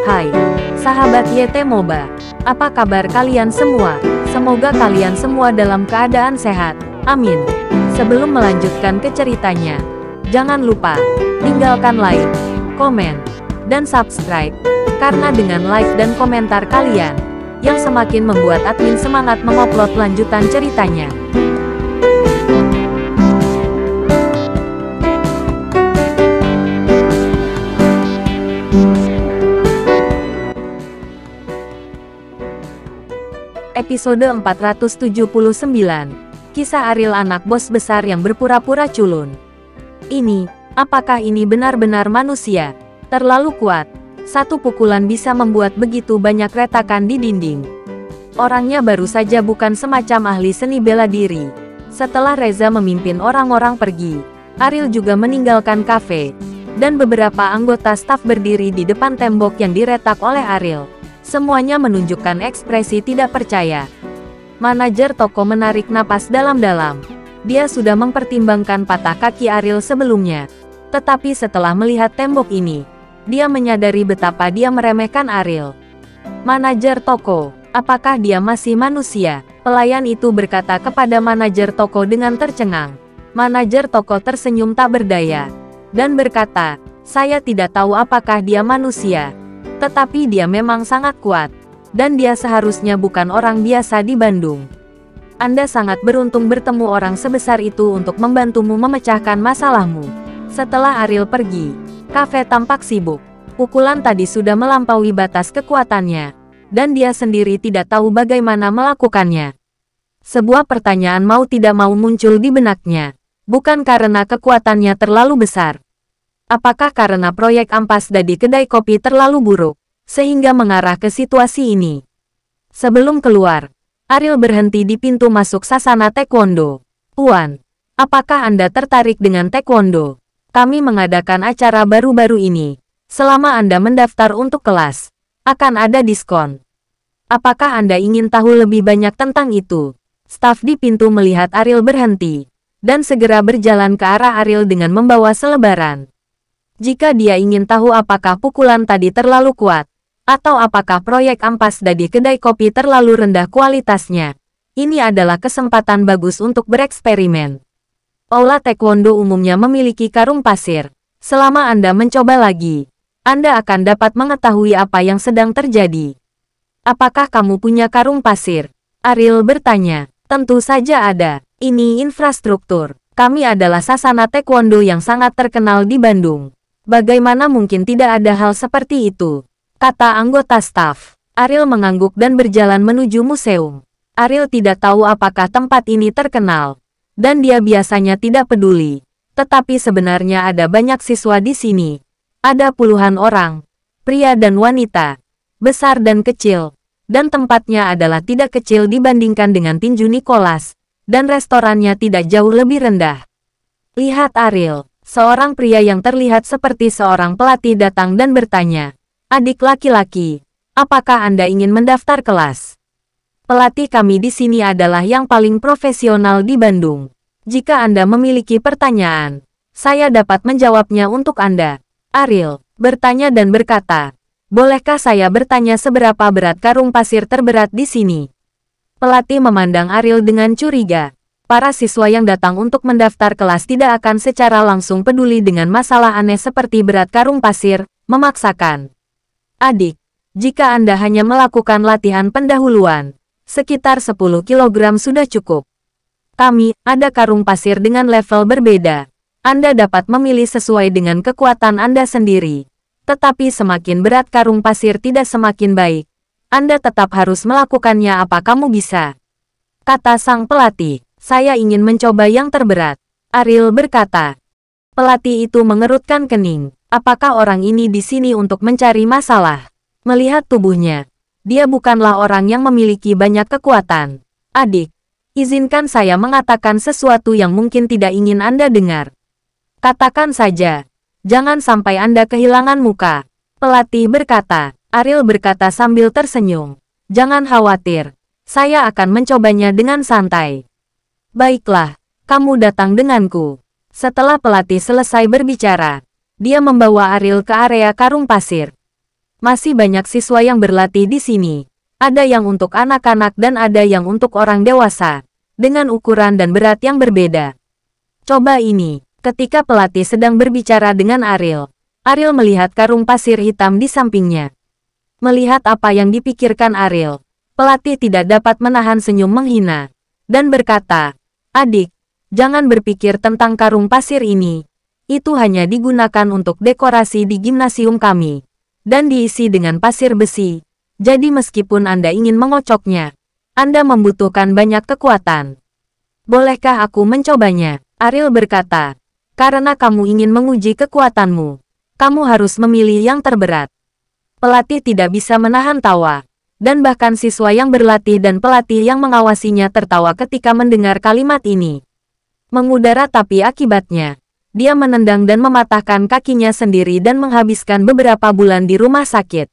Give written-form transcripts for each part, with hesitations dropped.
Hai, sahabat YT Moba. Apa kabar kalian semua? Semoga kalian semua dalam keadaan sehat. Amin. Sebelum melanjutkan ke ceritanya, jangan lupa tinggalkan like, komen, dan subscribe. Karena dengan like dan komentar kalian, yang semakin membuat admin semangat mengupload lanjutan ceritanya. Episode 479. Kisah Ariel anak bos besar yang berpura-pura culun. Apakah ini benar-benar manusia? Terlalu kuat. Satu pukulan bisa membuat begitu banyak retakan di dinding. Orangnya baru saja bukan semacam ahli seni bela diri. Setelah Reza memimpin orang-orang pergi, Ariel juga meninggalkan kafe. Dan beberapa anggota staf berdiri di depan tembok yang diretak oleh Ariel. Semuanya menunjukkan ekspresi tidak percaya. Manajer toko menarik napas dalam-dalam. Dia sudah mempertimbangkan patah kaki Ariel sebelumnya. Tetapi setelah melihat tembok ini, dia menyadari betapa dia meremehkan Ariel. Manajer toko, apakah dia masih manusia? Pelayan itu berkata kepada manajer toko dengan tercengang. Manajer toko tersenyum tak berdaya. Dan berkata, saya tidak tahu apakah dia manusia. Tetapi dia memang sangat kuat. Dan dia seharusnya bukan orang biasa di Bandung. Anda sangat beruntung bertemu orang sebesar itu untuk membantumu memecahkan masalahmu. Setelah Ariel pergi, kafe tampak sibuk. Pukulan tadi sudah melampaui batas kekuatannya. Dan dia sendiri tidak tahu bagaimana melakukannya. Sebuah pertanyaan mau tidak mau muncul di benaknya. Bukan karena kekuatannya terlalu besar. Apakah karena proyek ampas di kedai kopi terlalu buruk, sehingga mengarah ke situasi ini? Sebelum keluar, Ariel berhenti di pintu masuk sasana taekwondo. Tuan, apakah Anda tertarik dengan taekwondo? Kami mengadakan acara baru-baru ini. Selama Anda mendaftar untuk kelas, akan ada diskon. Apakah Anda ingin tahu lebih banyak tentang itu? Staf di pintu melihat Ariel berhenti, dan segera berjalan ke arah Ariel dengan membawa selebaran. Jika dia ingin tahu apakah pukulan tadi terlalu kuat, atau apakah proyek ampas di kedai kopi terlalu rendah kualitasnya, ini adalah kesempatan bagus untuk bereksperimen. Aula taekwondo umumnya memiliki karung pasir. Selama Anda mencoba lagi, Anda akan dapat mengetahui apa yang sedang terjadi. Apakah kamu punya karung pasir? Ariel bertanya. Tentu saja ada. Ini infrastruktur. Kami adalah sasana taekwondo yang sangat terkenal di Bandung. Bagaimana mungkin tidak ada hal seperti itu? Kata anggota staf. Ariel mengangguk dan berjalan menuju museum. Ariel tidak tahu apakah tempat ini terkenal. Dan dia biasanya tidak peduli. Tetapi sebenarnya ada banyak siswa di sini. Ada puluhan orang. Pria dan wanita. Besar dan kecil. Dan tempatnya adalah tidak kecil dibandingkan dengan tinju Nicholas. Dan restorannya tidak jauh lebih rendah. Lihat Ariel. Seorang pria yang terlihat seperti seorang pelatih datang dan bertanya, adik laki-laki, apakah Anda ingin mendaftar kelas? Pelatih kami di sini adalah yang paling profesional di Bandung. Jika Anda memiliki pertanyaan, saya dapat menjawabnya untuk Anda. Ariel bertanya dan berkata, bolehkah saya bertanya seberapa berat karung pasir terberat di sini? Pelatih memandang Ariel dengan curiga. Para siswa yang datang untuk mendaftar kelas tidak akan secara langsung peduli dengan masalah aneh seperti berat karung pasir, memaksakan. Adik, jika Anda hanya melakukan latihan pendahuluan, sekitar 10 kg sudah cukup. Kami, ada karung pasir dengan level berbeda. Anda dapat memilih sesuai dengan kekuatan Anda sendiri. Tetapi semakin berat karung pasir tidak semakin baik. Anda tetap harus melakukannya apa kamu bisa. Kata sang pelatih. Saya ingin mencoba yang terberat. Ariel berkata. Pelatih itu mengerutkan kening. Apakah orang ini di sini untuk mencari masalah? Melihat tubuhnya, dia bukanlah orang yang memiliki banyak kekuatan. Adik, izinkan saya mengatakan sesuatu yang mungkin tidak ingin Anda dengar. Katakan saja. Jangan sampai Anda kehilangan muka. Pelatih berkata. Ariel berkata sambil tersenyum. Jangan khawatir. Saya akan mencobanya dengan santai. Baiklah, kamu datang denganku. Setelah pelatih selesai berbicara, dia membawa Ariel ke area karung pasir. Masih banyak siswa yang berlatih di sini. Ada yang untuk anak-anak dan ada yang untuk orang dewasa, dengan ukuran dan berat yang berbeda. Coba ini, ketika pelatih sedang berbicara dengan Ariel, Ariel melihat karung pasir hitam di sampingnya. Melihat apa yang dipikirkan Ariel, pelatih tidak dapat menahan senyum menghina, dan berkata, "Adik, jangan berpikir tentang karung pasir ini. Itu hanya digunakan untuk dekorasi di gimnasium kami, dan diisi dengan pasir besi. Jadi meskipun Anda ingin mengocoknya, Anda membutuhkan banyak kekuatan. Bolehkah aku mencobanya?" Ariel berkata, "Karena kamu ingin menguji kekuatanmu, kamu harus memilih yang terberat." Pelatih tidak bisa menahan tawa, dan bahkan siswa yang berlatih dan pelatih yang mengawasinya tertawa ketika mendengar kalimat ini. Mengudara, tapi akibatnya, dia menendang dan mematahkan kakinya sendiri dan menghabiskan beberapa bulan di rumah sakit.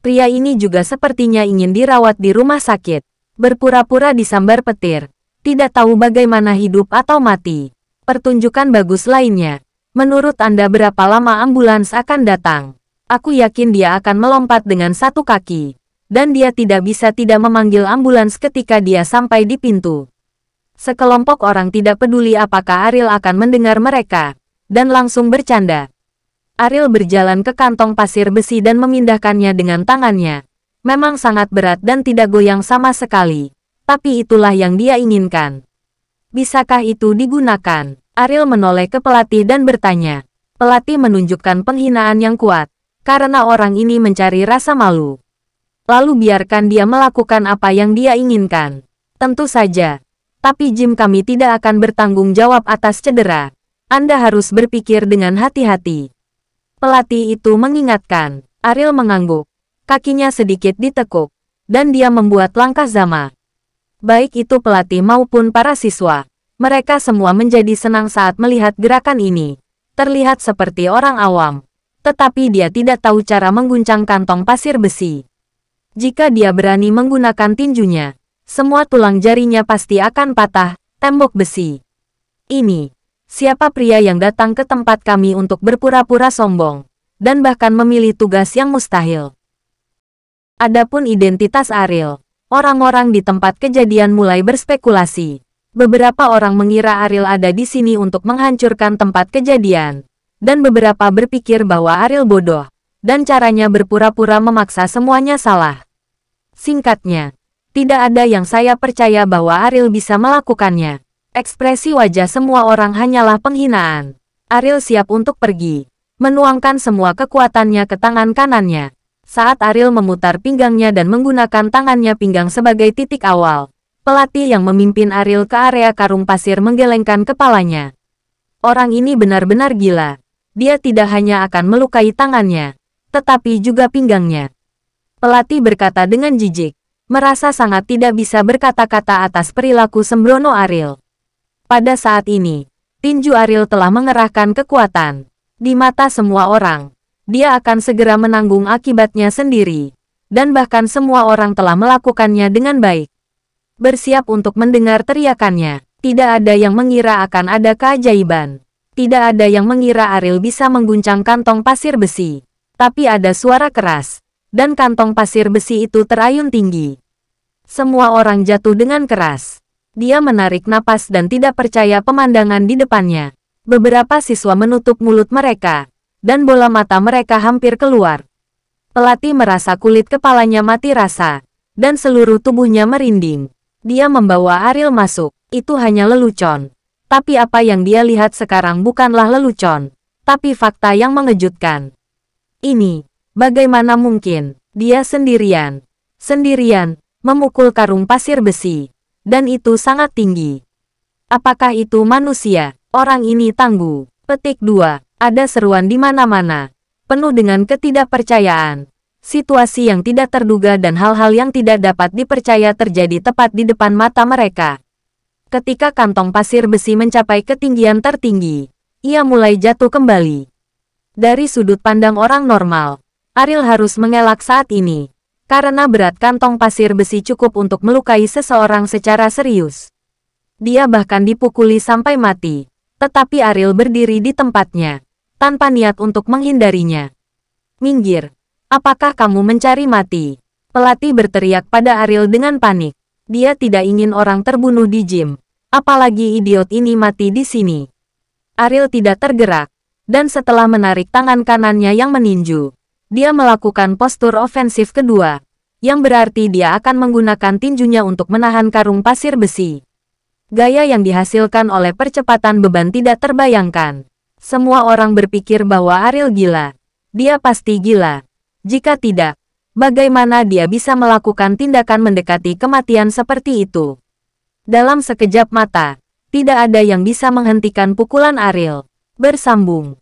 Pria ini juga sepertinya ingin dirawat di rumah sakit, berpura-pura disambar petir, tidak tahu bagaimana hidup atau mati. Pertunjukan bagus lainnya. Menurut Anda berapa lama ambulans akan datang? Aku yakin dia akan melompat dengan satu kaki, dan dia tidak bisa tidak memanggil ambulans ketika dia sampai di pintu. Sekelompok orang tidak peduli apakah Ariel akan mendengar mereka, dan langsung bercanda. Ariel berjalan ke kantong pasir besi dan memindahkannya dengan tangannya. Memang sangat berat dan tidak goyang sama sekali, tapi itulah yang dia inginkan. Bisakah itu digunakan? Ariel menoleh ke pelatih dan bertanya. Pelatih menunjukkan penghinaan yang kuat, karena orang ini mencari rasa malu. Lalu biarkan dia melakukan apa yang dia inginkan. Tentu saja. Tapi Jim, kami tidak akan bertanggung jawab atas cedera. Anda harus berpikir dengan hati-hati. Pelatih itu mengingatkan. Ariel mengangguk. Kakinya sedikit ditekuk, dan dia membuat langkah zama. Baik itu pelatih maupun para siswa, mereka semua menjadi senang saat melihat gerakan ini. Terlihat seperti orang awam, tetapi dia tidak tahu cara mengguncang kantong pasir besi. Jika dia berani menggunakan tinjunya, semua tulang jarinya pasti akan patah, tembok besi. Ini, siapa pria yang datang ke tempat kami untuk berpura-pura sombong, dan bahkan memilih tugas yang mustahil? Adapun identitas Ariel, orang-orang di tempat kejadian mulai berspekulasi. Beberapa orang mengira Ariel ada di sini untuk menghancurkan tempat kejadian, dan beberapa berpikir bahwa Ariel bodoh, dan caranya berpura-pura memaksa semuanya salah. Singkatnya, tidak ada yang saya percaya bahwa Ariel bisa melakukannya. Ekspresi wajah semua orang hanyalah penghinaan. Ariel siap untuk pergi, menuangkan semua kekuatannya ke tangan kanannya. Saat Ariel memutar pinggangnya dan menggunakan tangannya pinggang sebagai titik awal, pelatih yang memimpin Ariel ke area karung pasir menggelengkan kepalanya. Orang ini benar-benar gila. Dia tidak hanya akan melukai tangannya, tetapi juga pinggangnya. Pelatih berkata dengan jijik, merasa sangat tidak bisa berkata-kata atas perilaku sembrono Ariel. Pada saat ini, tinju Ariel telah mengerahkan kekuatan. Di mata semua orang, dia akan segera menanggung akibatnya sendiri. Dan bahkan semua orang telah melakukannya dengan baik. Bersiap untuk mendengar teriakannya. Tidak ada yang mengira akan ada keajaiban. Tidak ada yang mengira Ariel bisa mengguncang kantong pasir besi. Tapi ada suara keras, dan kantong pasir besi itu terayun tinggi. Semua orang jatuh dengan keras. Dia menarik napas dan tidak percaya pemandangan di depannya. Beberapa siswa menutup mulut mereka, dan bola mata mereka hampir keluar. Pelatih merasa kulit kepalanya mati rasa, dan seluruh tubuhnya merinding. Dia membawa Ariel masuk. Itu hanya lelucon. Tapi apa yang dia lihat sekarang bukanlah lelucon, tapi fakta yang mengejutkan. Ini, bagaimana mungkin, dia sendirian, memukul karung pasir besi, dan itu sangat tinggi. Apakah itu manusia? Orang ini tangguh. Petik 2. Ada seruan di mana-mana, penuh dengan ketidakpercayaan. Situasi yang tidak terduga dan hal-hal yang tidak dapat dipercaya terjadi tepat di depan mata mereka. Ketika kantong pasir besi mencapai ketinggian tertinggi, ia mulai jatuh kembali. Dari sudut pandang orang normal, Ariel harus mengelak saat ini, karena berat kantong pasir besi cukup untuk melukai seseorang secara serius. Dia bahkan dipukuli sampai mati, tetapi Ariel berdiri di tempatnya, tanpa niat untuk menghindarinya. "Minggir," Apakah kamu mencari mati? Pelatih berteriak pada Ariel dengan panik. Dia tidak ingin orang terbunuh di gym. Apalagi idiot ini mati di sini. Ariel tidak tergerak. Dan setelah menarik tangan kanannya yang meninju, dia melakukan postur ofensif kedua, yang berarti dia akan menggunakan tinjunya untuk menahan karung pasir besi. Gaya yang dihasilkan oleh percepatan beban tidak terbayangkan. Semua orang berpikir bahwa Ariel gila. Dia pasti gila. Jika tidak, bagaimana dia bisa melakukan tindakan mendekati kematian seperti itu? Dalam sekejap mata, tidak ada yang bisa menghentikan pukulan Ariel. Bersambung.